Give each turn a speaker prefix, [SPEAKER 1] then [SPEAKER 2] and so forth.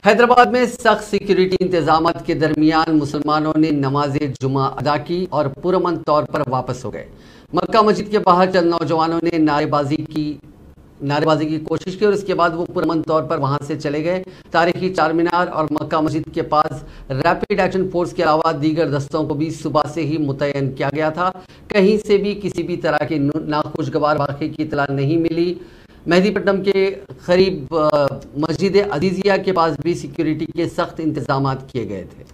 [SPEAKER 1] हैदराबाद में सख्त सिक्योरिटी इंतजाम के दरमियान मुसलमानों ने नमाज जुमा अदा की और पुरअमन तौर पर वापस हो गए। मक्का मस्जिद के बाहर चंद नौजवानों ने नारेबाजी की कोशिश की और इसके बाद वो पुरअमन तौर पर वहां से चले गए। तारीखी चार मीनार और मक्का मस्जिद के पास रैपिड एक्शन फोर्स के अलावा दीगर दस्तों को भी सुबह से ही मुतय्यन किया गया था। कहीं से भी किसी भी तरह के नाखुशगवार वाक़े की इत्तला नहीं मिली। मेहदीपट्टनम के करीब मस्जिद अजीजिया के पास भी सिक्योरिटी के सख्त इंतजाम किए गए थे।